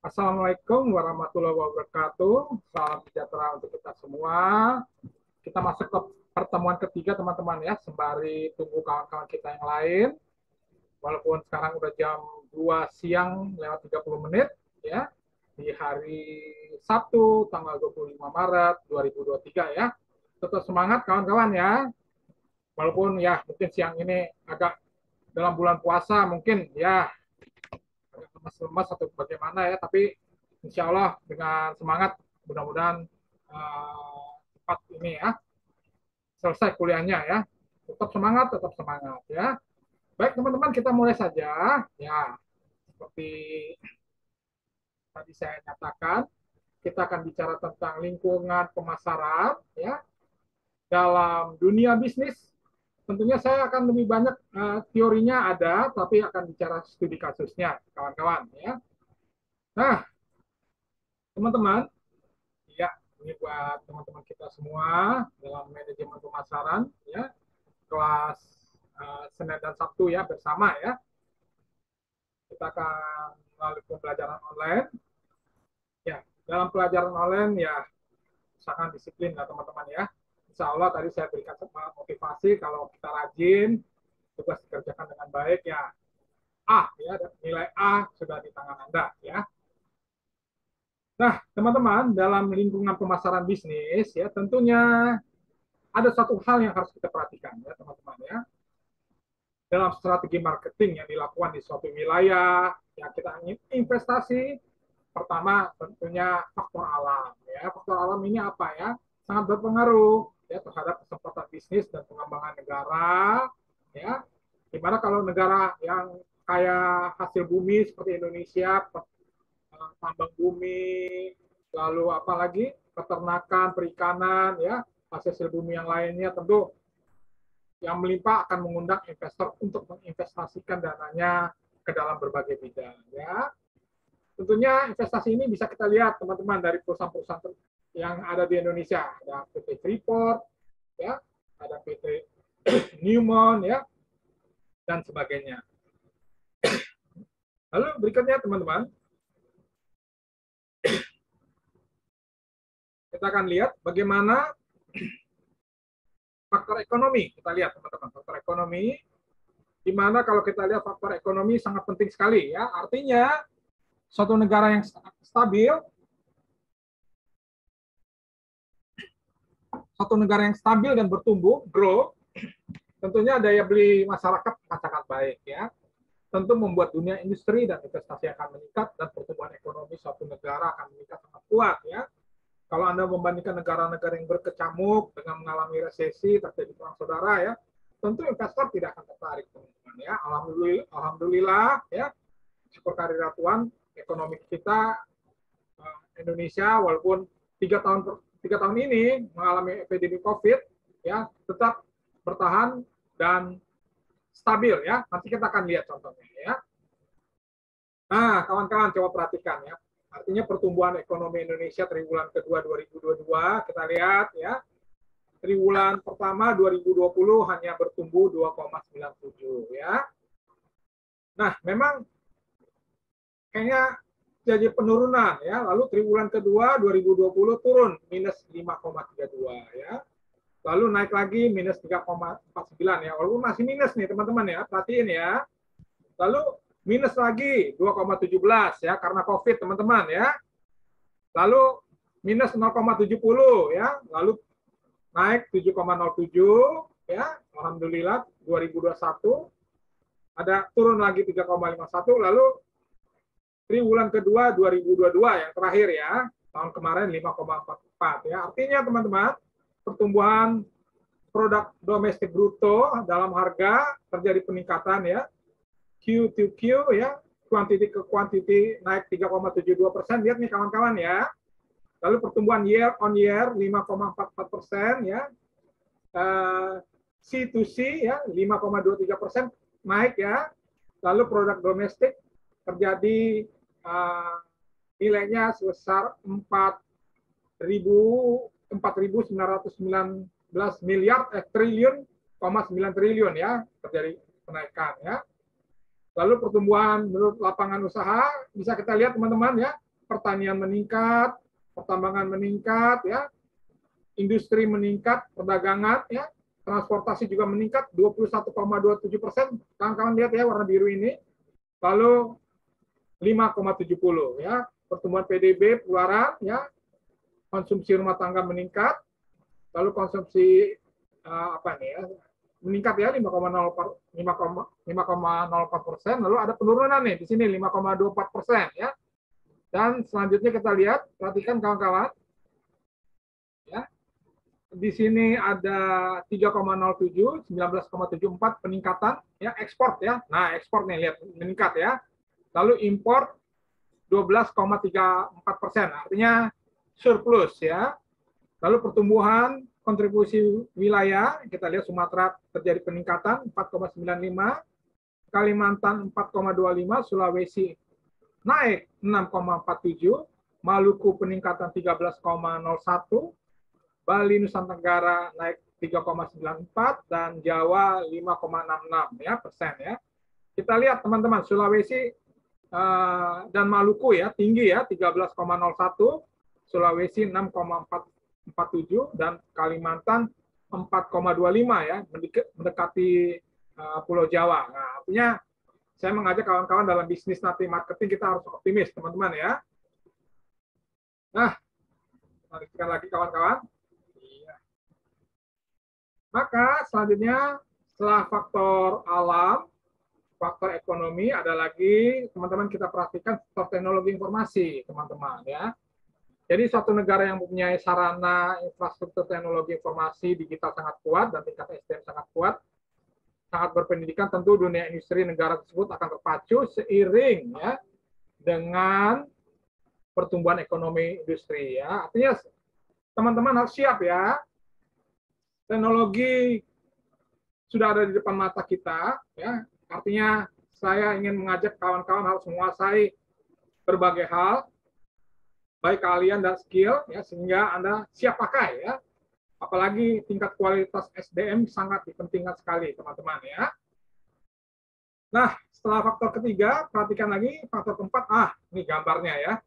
Assalamualaikum warahmatullahi wabarakatuh. Salam sejahtera untuk kita semua. Kita masuk ke pertemuan ketiga, teman-teman ya, sembari tunggu kawan-kawan kita yang lain. Walaupun sekarang udah jam 2 siang lewat 30 menit ya, di hari Sabtu tanggal 25 Maret 2023 ya. Tetap semangat kawan-kawan ya. Walaupun ya mungkin siang ini agak dalam bulan puasa mungkin ya lemas-lemas atau bagaimana ya, tapi insya Allah dengan semangat mudah-mudahan cepat ini ya selesai kuliahnya ya. Tetap semangat ya. Baik teman-teman, kita mulai saja ya. Seperti tadi saya nyatakan, kita akan bicara tentang lingkungan pemasaran ya dalam dunia bisnis. Tentunya saya akan lebih banyak teorinya ada, tapi akan bicara studi kasusnya kawan-kawan ya. Nah, teman-teman, ya, ini buat teman-teman kita semua dalam manajemen pemasaran, ya, kelas Senin dan Sabtu ya bersama ya. Kita akan melalui pembelajaran online. Ya, dalam pelajaran online ya sangat disiplin ya teman-teman ya. Insya Allah tadi saya berikan motivasi kalau kita rajin, tugas dikerjakan dengan baik ya. Ya, nilai A sudah di tangan Anda ya. Nah, teman-teman, dalam lingkungan pemasaran bisnis, ya tentunya ada satu hal yang harus kita perhatikan, ya teman-teman ya. Dalam strategi marketing yang dilakukan di suatu wilayah, yang kita ingin investasi, pertama tentunya faktor alam. Ya, faktor alam ini apa ya? Sangat berpengaruh ya terhadap kesempatan bisnis dan pengembangan negara. Ya, dimana kalau negara yang kaya hasil bumi seperti Indonesia, tambang bumi, lalu apalagi peternakan, perikanan, ya hasil bumi yang lainnya, tentu yang melimpah akan mengundang investor untuk menginvestasikan dananya ke dalam berbagai bidang. Ya, tentunya investasi ini bisa kita lihat teman-teman dari perusahaan-perusahaan yang ada di Indonesia, ada PT Freeport, ya, ada PT Newmont, ya, dan sebagainya. Lalu berikutnya teman-teman, kita akan lihat bagaimana faktor ekonomi. Kita lihat teman-teman, faktor ekonomi, di mana kalau kita lihat faktor ekonomi sangat penting sekali ya. Artinya suatu negara yang stabil dan bertumbuh, grow, tentunya daya beli masyarakat akan sangat baik ya. Tentu membuat dunia industri dan investasi akan meningkat dan pertumbuhan ekonomi suatu negara akan meningkat sangat kuat ya. Kalau Anda membandingkan negara-negara yang berkecamuk dengan mengalami resesi, terjadi perang saudara ya, tentu investor tidak akan tertarik teman-teman ya. Alhamdulillah ya, syukur kehadirat Tuhan, ekonomi kita Indonesia walaupun 3 tahun ini mengalami epidemi COVID ya, tetap bertahan dan stabil ya. Nanti kita akan lihat contohnya ya. Nah, kawan-kawan coba perhatikan ya. Artinya pertumbuhan ekonomi Indonesia triwulan kedua 2022 kita lihat ya. Triwulan pertama 2020 hanya bertumbuh 2,97 ya. Nah, memang kayaknya jadi penurunan ya. Lalu triwulan kedua 2020 turun minus 5,32 ya. Lalu naik lagi minus 3,49 ya. Walaupun masih minus nih teman-teman ya, perhatiin ya. Lalu minus lagi 2,17 ya karena COVID teman-teman ya. Lalu minus 0,70 ya. Lalu naik 7,07 ya. Alhamdulillah 2021 ada turun lagi 3,51. Lalu triwulan kedua 2022 yang terakhir ya. Tahun kemarin 5,44 ya. Artinya teman-teman, pertumbuhan produk domestik bruto dalam harga terjadi peningkatan ya, Q to Q ya, quantity ke quantity naik 3,72%. Lihat nih kawan-kawan ya. Lalu pertumbuhan year on year 5,44% ya, C to C ya 5,23% naik ya. Lalu produk domestik terjadi nilainya sebesar 4.919 miliar triliun, 9 triliun ya, terjadi kenaikan ya. Lalu pertumbuhan menurut lapangan usaha bisa kita lihat teman-teman ya, pertanian meningkat, pertambangan meningkat, ya, industri meningkat, perdagangan, ya, transportasi juga meningkat 21,27%. Kawan-kawan lihat ya warna biru ini. Lalu 5,70 ya, pertumbuhan PDB pengeluaran, ya, konsumsi rumah tangga meningkat, lalu konsumsi apa nih ya, meningkat ya 5,04%, lalu ada penurunan nih di sini 5,24% ya. Dan selanjutnya kita lihat, perhatikan kawan-kawan, ya, di sini ada 3,07, 19,74 peningkatan ya ekspor ya. Nah ekspor nih lihat meningkat ya. Lalu impor 12,34%, artinya surplus ya. Lalu pertumbuhan kontribusi wilayah, kita lihat Sumatera terjadi peningkatan 4,95, Kalimantan 4,25, Sulawesi naik 6,47, Maluku peningkatan 13,01, Bali Nusa Tenggara naik 3,94 dan Jawa 5,66 ya persen ya. Kita lihat teman-teman Sulawesi dan Maluku ya tinggi ya 13,01, Sulawesi 6,47 dan Kalimantan 4,25 ya mendekati Pulau Jawa. Nah, artinya saya mengajak kawan-kawan dalam bisnis nanti marketing kita harus optimis teman-teman ya. Nah, lanjutkan lagi kawan-kawan. Maka selanjutnya setelah faktor alam, faktor ekonomi, ada lagi teman-teman kita perhatikan faktor teknologi informasi teman-teman ya. Jadi suatu negara yang mempunyai sarana infrastruktur teknologi informasi digital sangat kuat dan tingkat SDM sangat kuat, sangat berpendidikan, tentu dunia industri negara tersebut akan terpacu seiring ya dengan pertumbuhan ekonomi industri ya. Artinya teman-teman harus siap ya. Teknologi sudah ada di depan mata kita ya. Artinya saya ingin mengajak kawan-kawan harus menguasai berbagai hal, baik keahlian dan skill ya, sehingga Anda siap pakai ya. Apalagi tingkat kualitas SDM sangat dipentingkan sekali teman-teman ya. Nah, setelah faktor ketiga, perhatikan lagi faktor keempat. Ini gambarnya ya.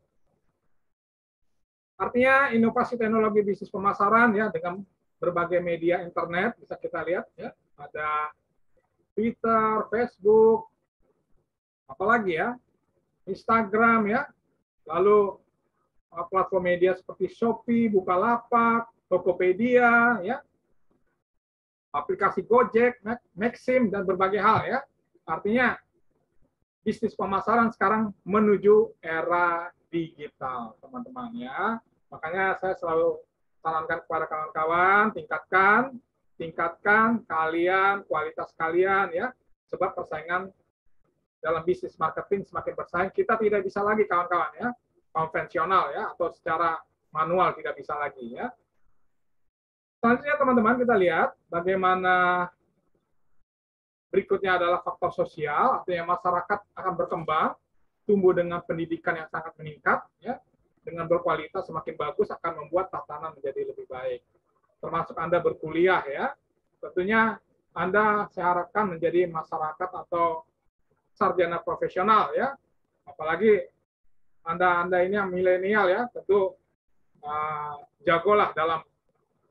Artinya inovasi teknologi bisnis pemasaran ya dengan berbagai media internet bisa kita lihat ya. Ada Twitter, Facebook, apalagi ya, Instagram ya. Lalu platform media seperti Shopee, Bukalapak, Tokopedia ya. Aplikasi Gojek, Maxim dan berbagai hal ya. Artinya bisnis pemasaran sekarang menuju era digital, teman-teman ya. Makanya saya selalu sarankan kepada kawan-kawan, tingkatkan kalian, kualitas kalian ya. Sebab persaingan dalam bisnis marketing semakin bersaing, kita tidak bisa lagi kawan-kawan ya, konvensional ya atau secara manual tidak bisa lagi ya. Selanjutnya teman-teman kita lihat bagaimana berikutnya adalah faktor sosial, artinya masyarakat akan berkembang, tumbuh dengan pendidikan yang sangat meningkat, ya, dengan berkualitas semakin bagus akan membuat tatanan menjadi lebih baik. Termasuk Anda berkuliah, ya, tentunya Anda saya harapkan menjadi masyarakat atau sarjana profesional, ya, apalagi Anda ini yang milenial, ya, tentu jagolah dalam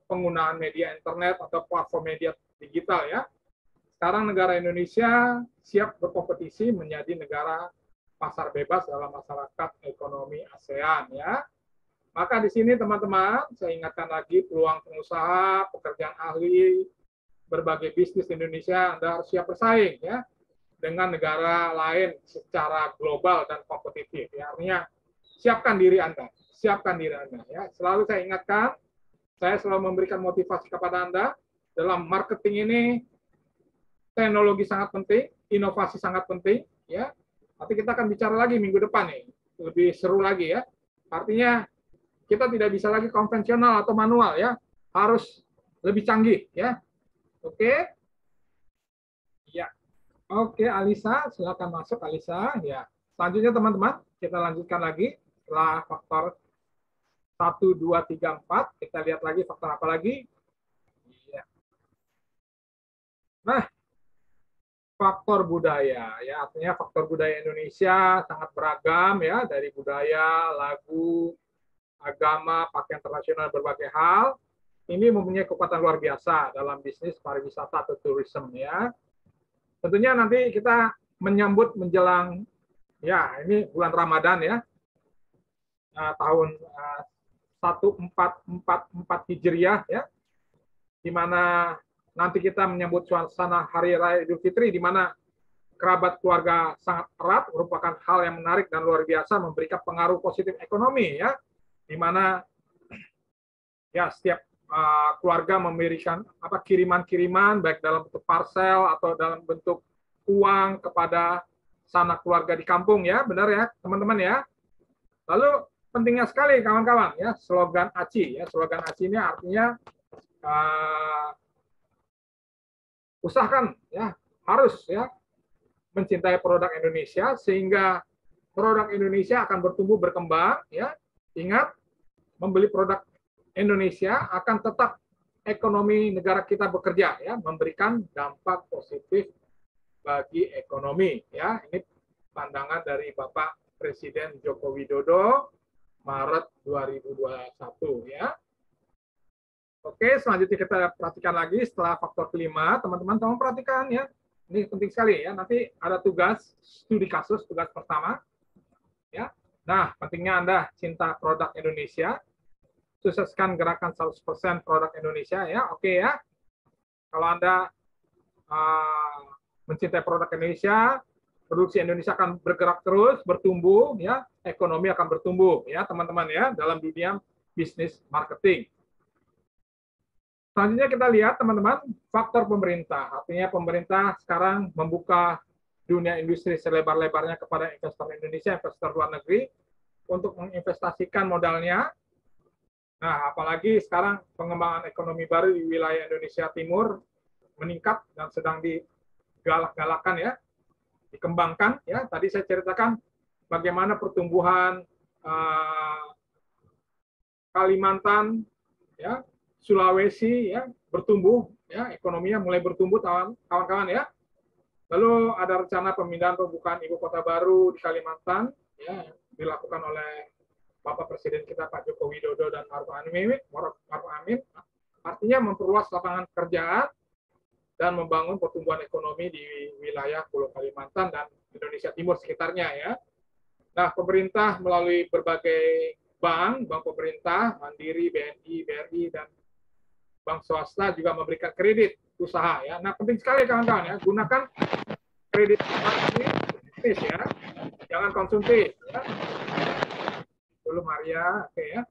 penggunaan media internet atau platform media digital, ya. Sekarang negara Indonesia siap berkompetisi menjadi negara pasar bebas dalam masyarakat ekonomi ASEAN ya. Maka di sini teman-teman saya ingatkan lagi peluang pengusaha, pekerjaan ahli, berbagai bisnis di Indonesia Anda harus siap bersaing ya dengan negara lain secara global dan kompetitif. Ya, artinya siapkan diri Anda ya. Selalu saya ingatkan, saya selalu memberikan motivasi kepada Anda dalam marketing ini. Teknologi sangat penting, inovasi sangat penting, ya. Nanti kita akan bicara lagi minggu depan nih, lebih seru lagi ya. Artinya kita tidak bisa lagi konvensional atau manual ya, harus lebih canggih ya. Oke? Ya. Oke, Alisa, silakan masuk Alisa. Ya. Selanjutnya teman-teman, kita lanjutkan lagi setelah faktor 1, 2, 3, 4. Kita lihat lagi faktor apa lagi? Ya. Nah, faktor budaya, ya artinya faktor budaya Indonesia sangat beragam ya, dari budaya, lagu, agama, pakaian tradisional, berbagai hal. Ini mempunyai kekuatan luar biasa dalam bisnis pariwisata atau tourism ya. Tentunya nanti kita menyambut menjelang ya ini bulan Ramadan ya, tahun 1444 Hijriah ya, di mana nanti kita menyambut suasana Hari Raya Idul Fitri, di mana kerabat keluarga sangat erat, merupakan hal yang menarik dan luar biasa, memberikan pengaruh positif ekonomi ya, di mana ya setiap keluarga memberikan kiriman-kiriman baik dalam bentuk parcel atau dalam bentuk uang kepada sanak keluarga di kampung ya, benar ya teman-teman ya. Lalu pentingnya sekali kawan-kawan ya slogan ACI ya, slogan ACI ini artinya usahakan ya, harus ya mencintai produk Indonesia sehingga produk Indonesia akan bertumbuh berkembang ya. Ingat, membeli produk Indonesia akan tetap ekonomi negara kita bekerja ya, memberikan dampak positif bagi ekonomi ya. Ini pandangan dari Bapak Presiden Joko Widodo Maret 2021 ya. Oke, selanjutnya kita perhatikan lagi setelah faktor kelima, teman-teman tolong perhatikan ya. Ini penting sekali ya. Nanti ada tugas studi kasus, tugas pertama ya. Nah, pentingnya Anda cinta produk Indonesia, sukseskan gerakan 100% produk Indonesia ya. Oke ya. Kalau Anda mencintai produk Indonesia, produksi Indonesia akan bergerak terus, bertumbuh ya, ekonomi akan bertumbuh ya, teman-teman ya, dalam dunia bisnis marketing. Selanjutnya kita lihat teman-teman faktor pemerintah. Artinya pemerintah sekarang membuka dunia industri selebar-lebarnya kepada investor Indonesia, investor luar negeri untuk menginvestasikan modalnya. Nah, apalagi sekarang pengembangan ekonomi baru di wilayah Indonesia Timur meningkat dan sedang digalak-galakan ya, dikembangkan ya. Tadi saya ceritakan bagaimana pertumbuhan Kalimantan ya, Sulawesi ya bertumbuh ya, ekonominya mulai bertumbuh kawan-kawan ya. Lalu ada rencana pemindahan pembukaan ibu kota baru di Kalimantan ya, dilakukan oleh Bapak Presiden kita Pak Joko Widodo dan Maruf Amin. Artinya memperluas lapangan pekerjaan dan membangun pertumbuhan ekonomi di wilayah Pulau Kalimantan dan Indonesia Timur sekitarnya ya. Nah, pemerintah melalui berbagai bank pemerintah, Mandiri, BNI, BRI, dan bank swasta juga memberikan kredit usaha ya. Nah, penting sekali kawan-kawan ya, gunakan kredit bisnis ya, jangan konsumtif ya. Dulu Maria, oke ya.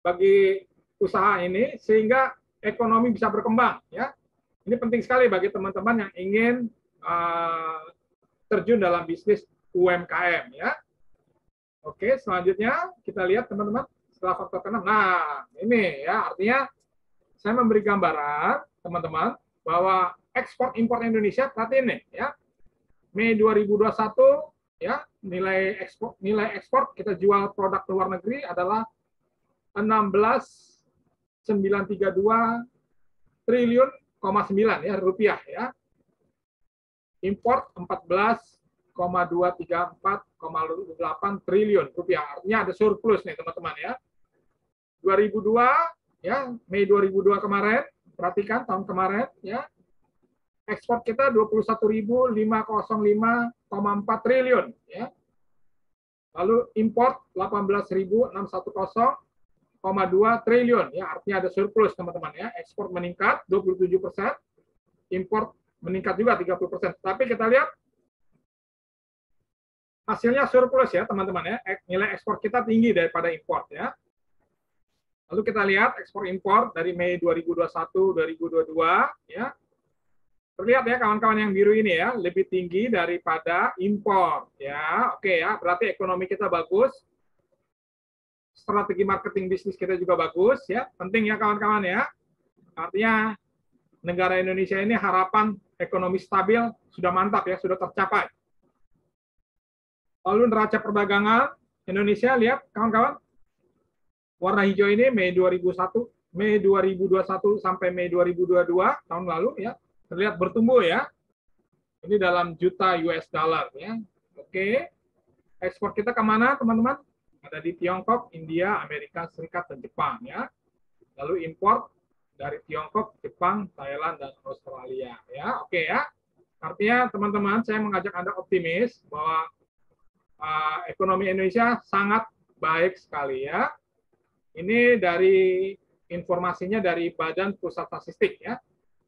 Bagi usaha ini sehingga ekonomi bisa berkembang ya. Ini penting sekali bagi teman-teman yang ingin terjun dalam bisnis UMKM ya. Oke, selanjutnya kita lihat teman-teman setelah faktor ke-6. Nah, ini ya artinya saya memberi gambaran teman-teman bahwa ekspor impor Indonesia perhatiin nih ya. Mei 2021 ya, nilai ekspor kita jual produk ke luar negeri adalah 16.932 triliun 9 ya rupiah ya. Import 14,234,8 triliun rupiah. Artinya ada surplus nih teman-teman ya. 2002 ya, Mei 2002 kemarin, perhatikan tahun kemarin ya. Ekspor kita 21.505,4 triliun ya. Lalu import 18.610,2 triliun ya, artinya ada surplus teman-teman ya. Ekspor meningkat 27%, import meningkat juga 30%. Tapi kita lihat hasilnya surplus ya teman-teman ya. Nilai ekspor kita tinggi daripada import ya. Lalu kita lihat ekspor impor dari Mei 2021 2022 ya. Terlihat ya kawan-kawan yang biru ini ya, lebih tinggi daripada impor ya. Oke ya, berarti ekonomi kita bagus. Strategi marketing bisnis kita juga bagus ya. Penting ya kawan-kawan ya. Artinya negara Indonesia ini harapan ekonomi stabil sudah mantap ya, sudah tercapai. Lalu neraca perdagangan Indonesia, lihat kawan-kawan. Warna hijau ini Mei 2021 sampai Mei 2022 tahun lalu ya. Terlihat bertumbuh ya. Ini dalam juta US dollar ya. Oke. Ekspor kita kemana teman-teman? Ada di Tiongkok, India, Amerika Serikat, dan Jepang ya. Lalu import dari Tiongkok, Jepang, Thailand, dan Australia ya. Oke ya. Artinya teman-teman, saya mengajak Anda optimis bahwa ekonomi Indonesia sangat baik sekali ya. Ini dari informasinya dari Badan Pusat Statistik ya.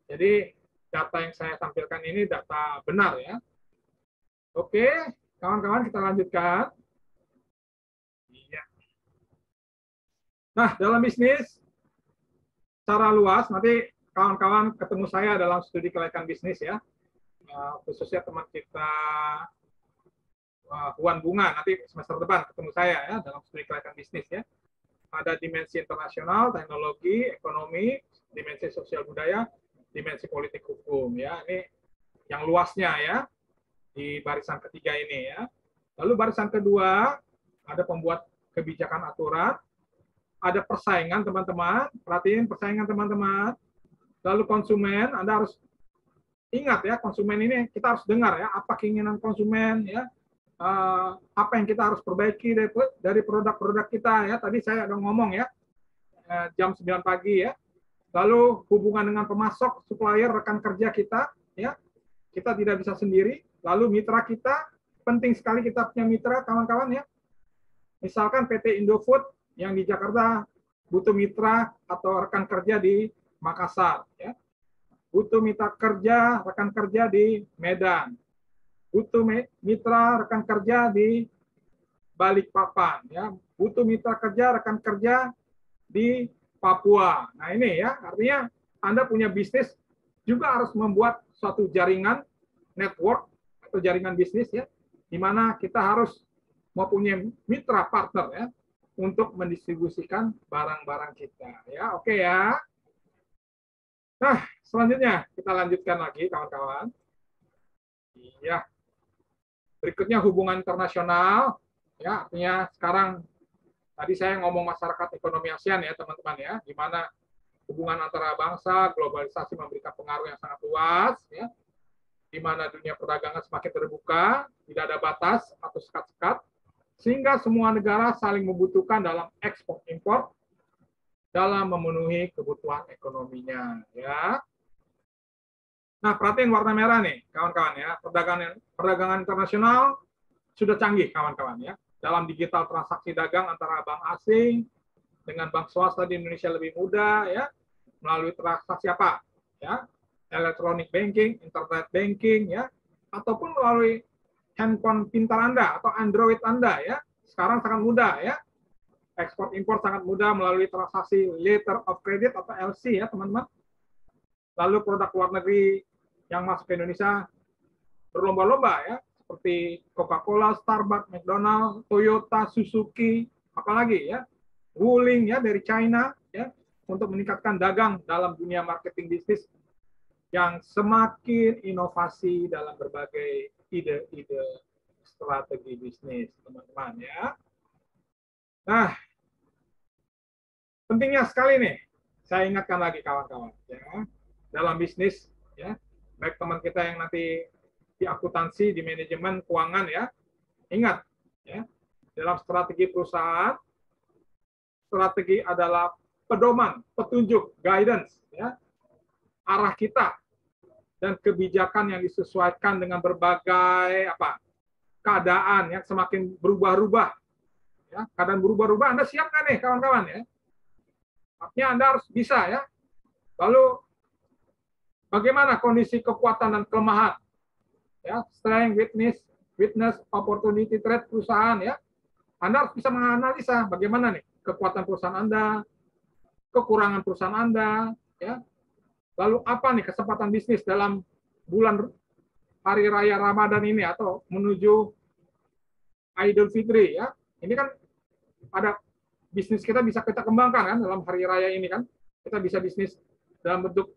Jadi data yang saya tampilkan ini data benar ya. Oke, kawan-kawan kita lanjutkan. Iya. Nah, dalam bisnis secara luas nanti kawan-kawan ketemu saya dalam studi kelayakan bisnis ya. Khususnya teman kita Puan Bunga nanti semester depan ketemu saya ya dalam studi kelayakan bisnis ya. Ada dimensi internasional, teknologi, ekonomi, dimensi sosial budaya, dimensi politik hukum ya. Ini yang luasnya ya di barisan ketiga ini ya. Lalu barisan kedua ada pembuat kebijakan aturan, ada persaingan teman-teman, perhatiin persaingan teman-teman. Lalu konsumen, Anda harus ingat ya, konsumen ini kita harus dengar ya, apa keinginan konsumen ya, apa yang kita harus perbaiki dari produk-produk kita ya. Tadi saya udah ngomong ya, jam 9 pagi ya. Lalu hubungan dengan pemasok, supplier, rekan kerja kita ya. Kita tidak bisa sendiri. Lalu mitra kita, penting sekali kita punya mitra kawan-kawan ya. Misalkan PT Indofood yang di Jakarta butuh mitra atau rekan kerja di Makassar ya. Butuh mitra kerja, rekan kerja di Medan. Butuh mitra rekan kerja di Balikpapan ya, butuh mitra kerja rekan kerja di Papua. Nah ini ya, artinya Anda punya bisnis juga harus membuat suatu jaringan network atau jaringan bisnis ya, di mana kita harus mempunyai mitra partner ya untuk mendistribusikan barang-barang kita ya. Oke ya. Nah, selanjutnya kita lanjutkan lagi kawan-kawan. Iya. Berikutnya hubungan internasional, ya artinya sekarang tadi saya ngomong masyarakat ekonomi ASEAN ya teman-teman ya, di mana hubungan antara bangsa, globalisasi memberikan pengaruh yang sangat luas, ya, di mana dunia perdagangan semakin terbuka, tidak ada batas atau sekat-sekat, sehingga semua negara saling membutuhkan dalam ekspor impor dalam memenuhi kebutuhan ekonominya, ya. Nah, perhatiin warna merah nih, kawan-kawan ya. Perdagangan internasional sudah canggih, kawan-kawan ya. Dalam digital transaksi dagang antara bank asing dengan bank swasta di Indonesia lebih mudah ya, melalui transaksi apa? Ya, electronic banking, internet banking ya, ataupun melalui handphone pintar Anda atau Android Anda ya. Sekarang sangat mudah ya. Ekspor impor sangat mudah melalui transaksi letter of credit atau LC ya, teman-teman. Lalu produk luar negeri yang masuk ke Indonesia berlomba-lomba ya, seperti Coca-Cola, Starbucks, McDonald's, Toyota, Suzuki, apalagi ya, Wuling ya dari China ya, untuk meningkatkan dagang dalam dunia marketing bisnis yang semakin inovasi dalam berbagai ide-ide strategi bisnis, teman-teman ya. Nah, pentingnya sekali nih, saya ingatkan lagi kawan-kawan ya, dalam bisnis ya, baik teman kita yang nanti di akuntansi, di manajemen keuangan ya, ingat ya, dalam strategi perusahaan, strategi adalah pedoman, petunjuk, guidance ya, arah kita dan kebijakan yang disesuaikan dengan berbagai apa keadaan yang semakin berubah-ubah ya. Keadaan berubah-ubah, Anda siap nggak nih kawan-kawan ya? Artinya Anda harus bisa ya. Lalu bagaimana kondisi kekuatan dan kelemahan? Ya, strength, weakness, opportunity, threat perusahaan ya. Anda harus bisa menganalisa bagaimana nih kekuatan perusahaan Anda, kekurangan perusahaan Anda, ya. Lalu apa nih kesempatan bisnis dalam bulan hari raya Ramadan ini atau menuju Idul Fitri ya. Ini kan ada bisnis kita bisa kita kembangkan kan dalam hari raya ini kan. Kita bisa bisnis dalam bentuk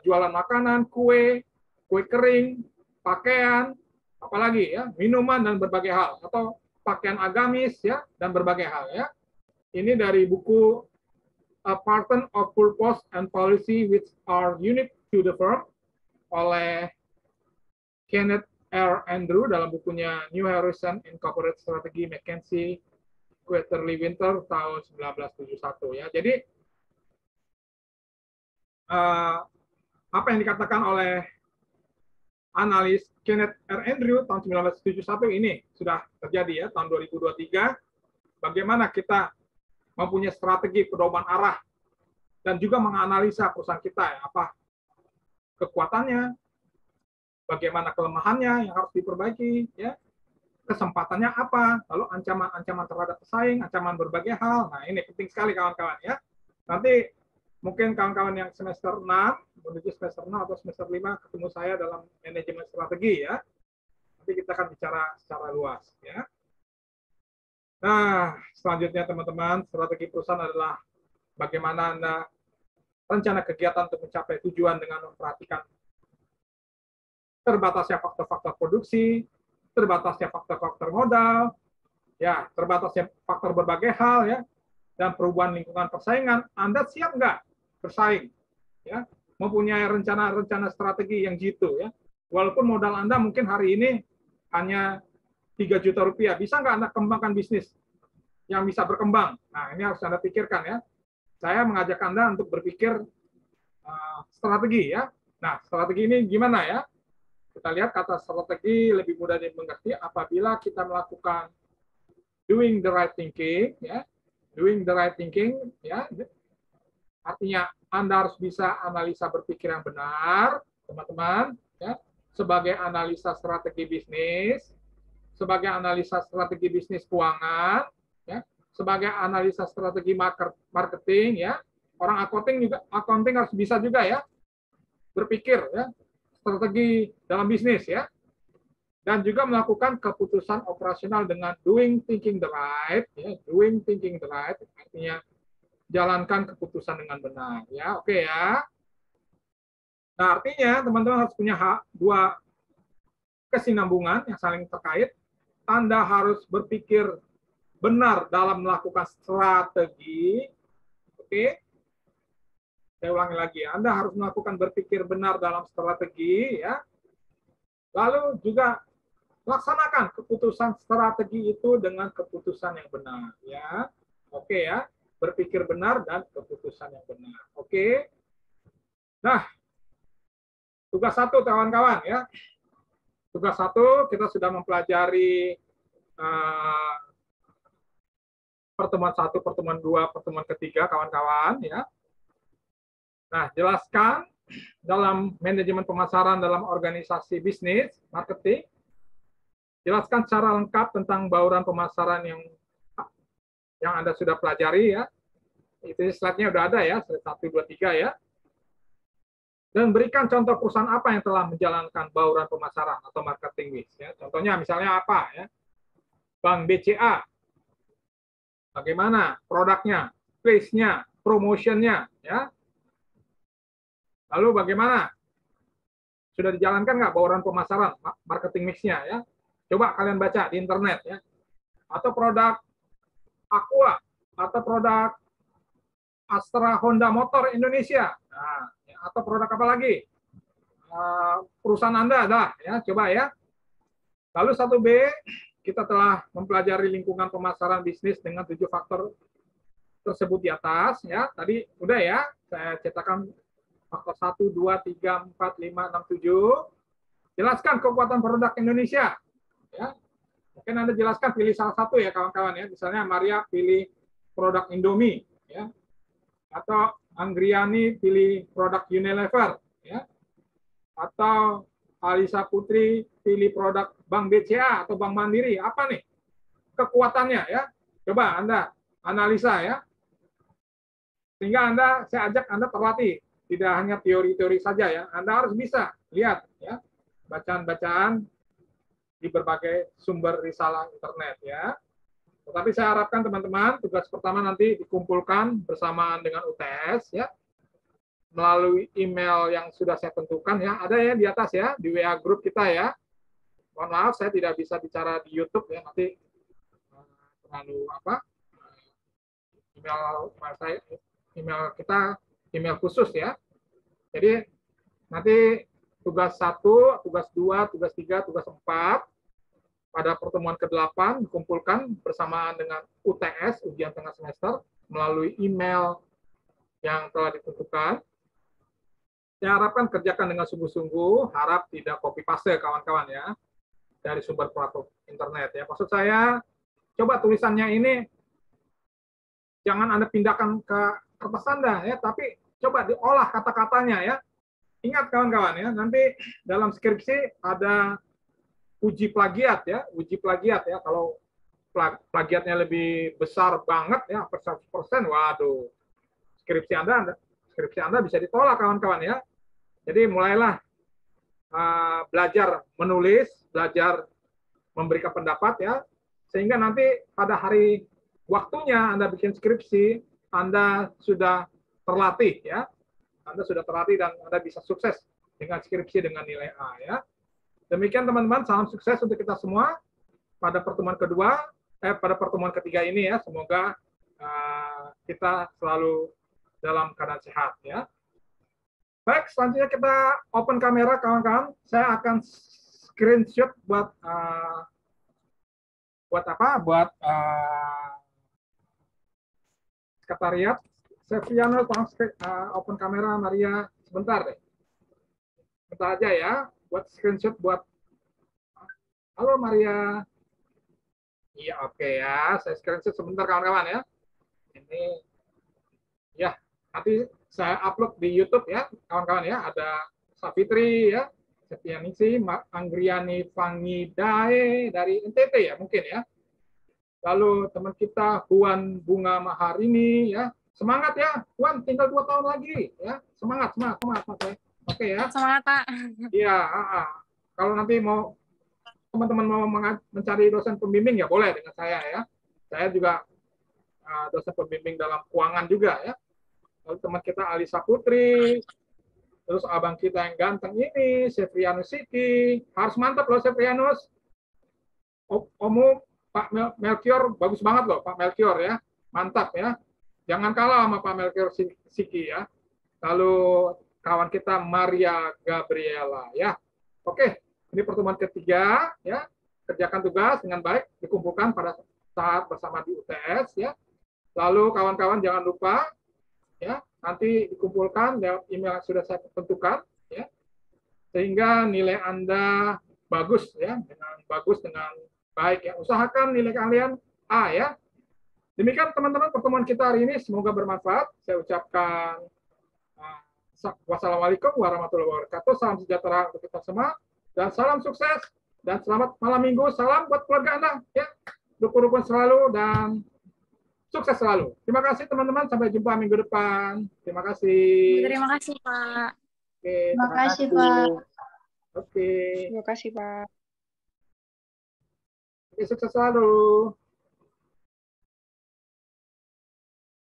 jualan makanan, kue kering, pakaian, apalagi ya, minuman dan berbagai hal atau pakaian agamis ya dan berbagai hal ya. Ini dari buku A Pattern of Purpose and Policy which are unique to the firm oleh Kenneth R. Andrew dalam bukunya New Horizon Incorporated Strategy McKinsey Quarterly Winter tahun 1971 ya. Jadi apa yang dikatakan oleh analis Kenneth R. Andrew tahun 1971 ini sudah terjadi ya tahun 2023. Bagaimana kita mempunyai strategi pedoman arah dan juga menganalisa perusahaan kita ya, apa kekuatannya, bagaimana kelemahannya yang harus diperbaiki ya, kesempatannya apa, lalu ancaman-ancaman terhadap pesaing, ancaman berbagai hal. Nah, ini penting sekali kawan-kawan ya. Nanti mungkin kawan-kawan yang semester 6, menuju semester 6 atau semester 5 ketemu saya dalam manajemen strategi ya. Nanti kita akan bicara secara luas ya. Nah, selanjutnya teman-teman, strategi perusahaan adalah bagaimana Anda rencana kegiatan untuk mencapai tujuan dengan memperhatikan terbatasnya faktor-faktor produksi, terbatasnya faktor-faktor modal, ya, terbatasnya faktor berbagai hal ya, dan perubahan lingkungan persaingan. Anda siap nggak bersaing? Ya, mempunyai rencana-rencana strategi yang jitu ya. Walaupun modal Anda mungkin hari ini hanya 3 juta rupiah, bisa nggak Anda kembangkan bisnis yang bisa berkembang? Nah, ini harus Anda pikirkan ya. Saya mengajak Anda untuk berpikir strategi ya. Nah, strategi ini gimana ya? Kita lihat kata strategi lebih mudah dimengerti apabila kita melakukan doing the right thinking, ya, doing the right thinking, ya, artinya Anda harus bisa analisa berpikir yang benar, teman-teman, ya, sebagai analisa strategi bisnis, sebagai analisa strategi bisnis keuangan, ya, sebagai analisa strategi marketing, ya, orang accounting harus bisa juga ya berpikir, ya, strategi dalam bisnis ya, dan juga melakukan keputusan operasional dengan doing thinking the right ya, doing thinking the right artinya jalankan keputusan dengan benar ya. Oke ya. Nah, artinya teman-teman harus punya dua kesinambungan yang saling terkait. Anda harus berpikir benar dalam melakukan strategi. Oke. Saya ulangi lagi, Anda harus melakukan berpikir benar dalam strategi ya. Lalu juga laksanakan keputusan strategi itu dengan keputusan yang benar ya. Oke ya, berpikir benar dan keputusan yang benar. Oke. Nah, tugas 1 kawan-kawan ya. Tugas 1 kita sudah mempelajari pertemuan 1, pertemuan 2, pertemuan ketiga kawan-kawan ya. Nah, jelaskan dalam manajemen pemasaran dalam organisasi bisnis, marketing, jelaskan secara lengkap tentang bauran pemasaran yang Anda sudah pelajari ya. Itu slide-nya udah ada ya, slide 1, 2, 3 ya. Dan berikan contoh perusahaan apa yang telah menjalankan bauran pemasaran atau marketing mix ya. Contohnya misalnya apa ya? Bank BCA. Bagaimana produknya, place-nya, promotion-nya ya. Lalu bagaimana? Sudah dijalankan nggak bauran pemasaran, marketing mix-nya ya? Coba kalian baca di internet ya. Atau produk Aqua, atau produk Astra Honda Motor Indonesia. Nah, atau produk apa lagi? Perusahaan Anda ada ya, coba ya. Lalu 1B, kita telah mempelajari lingkungan pemasaran bisnis dengan 7 faktor tersebut di atas ya. Tadi udah ya, saya cetakkan faktor 1, 2, 3, 4, 5, 6, 7. Jelaskan kekuatan produk Indonesia. Ya. Mungkin Anda jelaskan, pilih salah satu ya kawan-kawan ya. Misalnya Maria pilih produk Indomie. Ya. Atau Anggriani pilih produk Unilever. Ya. Atau Alisa Putri pilih produk Bank BCA atau Bank Mandiri. Apa nih kekuatannya ya? Coba Anda analisa ya. Sehingga saya ajak Anda terlatih. Tidak hanya teori-teori saja ya, Anda harus bisa lihat ya bacaan-bacaan di berbagai sumber risalah internet ya. Tetapi saya harapkan teman-teman tugas pertama nanti dikumpulkan bersamaan dengan UTS ya melalui email yang sudah saya tentukan ya, ada ya di atas ya di WA grup kita ya. Mohon maaf saya tidak bisa bicara di YouTube ya, nanti terlalu email kita email khusus ya. Jadi nanti tugas 1, tugas 2, tugas 3, tugas 4 pada pertemuan ke-8 dikumpulkan bersamaan dengan UTS, ujian tengah semester, melalui email yang telah ditentukan. Saya harapkan kerjakan dengan sungguh-sungguh, harap tidak copy paste kawan-kawan ya, dari sumber platform internet ya. Maksud saya, coba tulisannya ini jangan Anda pindahkan ke kertas Anda ya, tapi coba diolah kata-katanya ya. Ingat kawan-kawan ya, nanti dalam skripsi ada uji plagiat ya, Kalau plagiatnya lebih besar banget ya, 100%, waduh, skripsi Anda bisa ditolak kawan-kawan ya. Jadi mulailah belajar menulis, belajar memberikan pendapat ya, sehingga nanti pada hari waktunya Anda bikin skripsi, Anda sudah terlatih ya. Anda sudah terlatih dan Anda bisa sukses dengan skripsi dengan nilai A ya. Demikian teman-teman, salam sukses untuk kita semua pada pertemuan pada pertemuan ketiga ini ya. Semoga kita selalu dalam keadaan sehat ya. Baik, selanjutnya kita open kamera kawan-kawan. Saya akan screenshot buat sekretariat. Septiano, open kamera Maria sebentar deh. Sebentar aja ya, buat screenshot buat. Halo Maria. Iya, oke ya. Saya screenshot sebentar kawan-kawan ya. Ini ya, nanti saya upload di YouTube ya, kawan-kawan ya. Ada Safitri ya, Septianisi, Anggriani Fangidae dari NTT ya mungkin ya. Lalu teman kita Huan Bunga Maharini ya. Semangat ya, Huan, tinggal 2 tahun lagi ya. Semangat. Oke ya. Semangat, Pak. Iya, kalau nanti mau teman-teman mau mencari dosen pembimbing ya boleh dengan saya ya. Saya juga dosen pembimbing dalam keuangan juga ya. Lalu teman kita Alisa Putri, terus abang kita yang ganteng ini, Septrianus Siki, harus mantap loh Septrianus. Omu Pak Melchior bagus banget loh Pak Melchior ya, mantap ya. Jangan kalah sama Pak Melchior Siki ya. Lalu kawan kita Maria Gabriela ya. Oke, ini pertemuan ketiga ya. Kerjakan tugas dengan baik, dikumpulkan pada saat bersama di UTS ya. Lalu kawan-kawan jangan lupa ya, nanti dikumpulkan lewat email yang sudah saya tentukan ya. Sehingga nilai Anda bagus ya, dengan baik ya. Usahakan nilai kalian A ya. Demikian teman-teman pertemuan kita hari ini, semoga bermanfaat. Saya ucapkan wassalamualaikum warahmatullahi wabarakatuh. Salam sejahtera untuk kita semua dan salam sukses dan selamat malam minggu. Salam buat keluarga Anda ya. Rukun-rukun selalu dan sukses selalu. Terima kasih teman-teman, sampai jumpa minggu depan. Terima kasih. Terima kasih, Pak. Oke, Terima kasih, Pak. Oke. Terima kasih, Pak. Oke, sukses selalu.